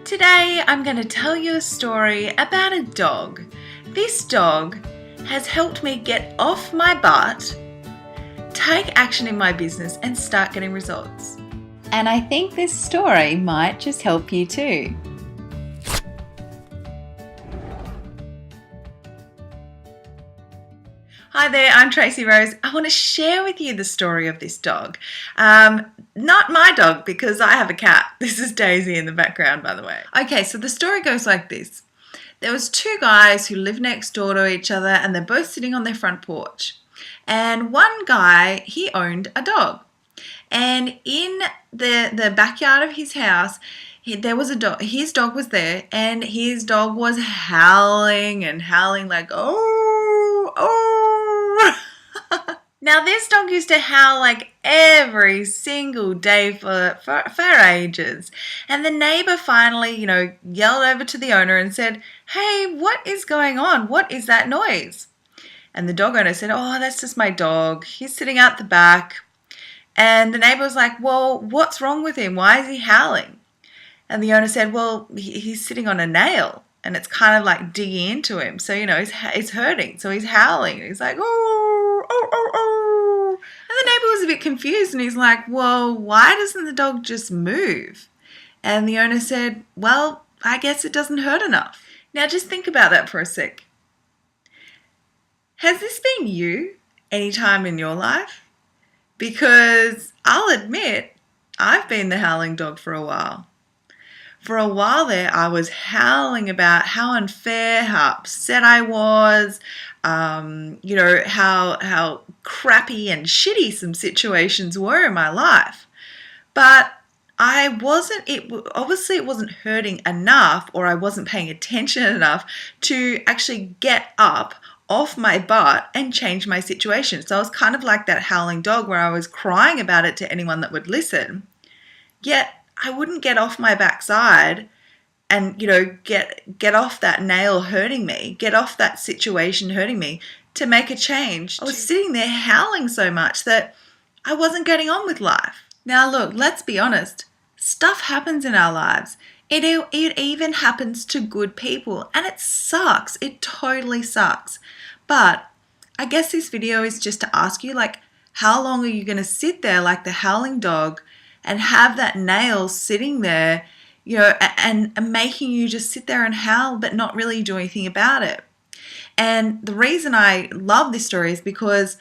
Today I'm going to tell you a story about a dog. This dog has helped me get off my butt, take action in my business and start getting results. And I think this story might just help you too. Hi there, I'm Tracy Rose. I want to share with you the story of this dog. Not my dog, because I have a cat. This is Daisy in the background, by the way. Okay, so the story goes like this. There was two guys who lived next door to each other and they're both sitting on their front porch. And one guy, he owned a dog. And in the backyard of his house, there was a dog. His dog was there and his dog was howling and howling like, oh, oh. Now, this dog used to howl like every single day for ages. And the neighbor finally, yelled over to the owner and said, hey, what is going on? What is that noise? And the dog owner said, oh, that's just my dog. He's sitting out the back. And the neighbor was like, well, what's wrong with him? Why is he howling? And the owner said, well, he's sitting on a nail and it's kind of like digging into him. So, it's hurting. So he's howling. He's like, oh, oh, oh, oh. And the neighbor was a bit confused and he's like, well, why doesn't the dog just move? And the owner said, well, I guess it doesn't hurt enough. Now just think about that for a sec. Has this been you any time in your life? Because I'll admit, I've been the howling dog for a while. For a while there, I was howling about how unfair, how upset I was, how crappy and shitty some situations were in my life. But obviously it wasn't hurting enough, or I wasn't paying attention enough to actually get up off my butt and change my situation. So I was kind of like that howling dog where I was crying about it to anyone that would listen. Yet I wouldn't get off my backside and, get off that nail hurting me, get off that situation hurting me to make a change. I was sitting there howling so much that I wasn't getting on with life. Now look, let's be honest. Stuff happens in our lives. It even happens to good people and it sucks. It totally sucks. But I guess this video is just to ask you, how long are you going to sit there like the howling dog and have that nail sitting there, and making you just sit there and howl but not really do anything about it? And the reason I love this story is because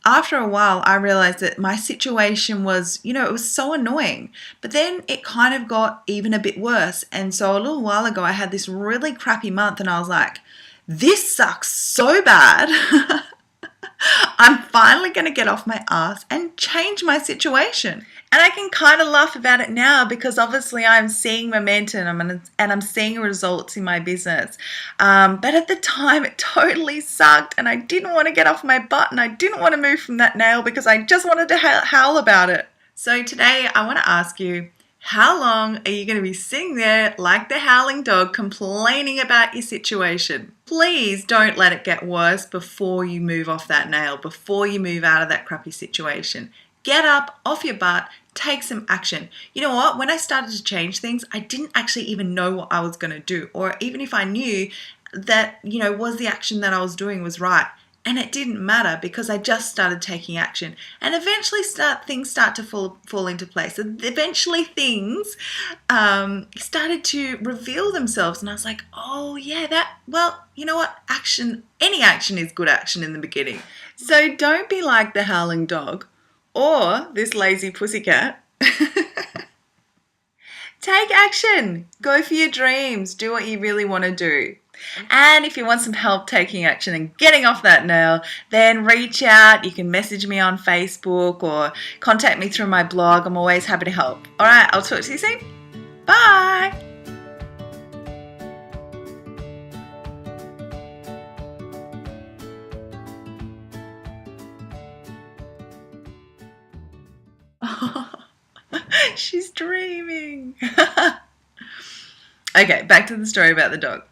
after a while, I realized that my situation was, it was so annoying. But then it kind of got even a bit worse. And so a little while ago, I had this really crappy month and I was like, this sucks so bad. I'm finally going to get off my ass and change my situation. And I can kind of laugh about it now because obviously I'm seeing momentum and I'm seeing results in my business. But at the time, it totally sucked and I didn't want to get off my butt and I didn't want to move from that nail because I just wanted to howl about it. So today I want to ask you, how long are you going to be sitting there like the howling dog complaining about your situation? Please don't let it get worse before you move off that nail, before you move out of that crappy situation. Get up off your butt, take some action. You know what? When I started to change things, I didn't actually even know what I was going to do. Or even if I knew that, was the action that I was doing was right. And it didn't matter because I just started taking action. And eventually things start to fall into place. And eventually things started to reveal themselves. And I was like, oh yeah, you know what? Any action is good action in the beginning. So don't be like the howling dog or this lazy pussycat. Take action. Go for your dreams. Do what you really want to do. And if you want some help taking action and getting off that nail, then reach out. You can message me on Facebook or contact me through my blog. I'm always happy to help. All right, I'll talk to you soon. Bye. She's dreaming. Okay, back to the story about the dog.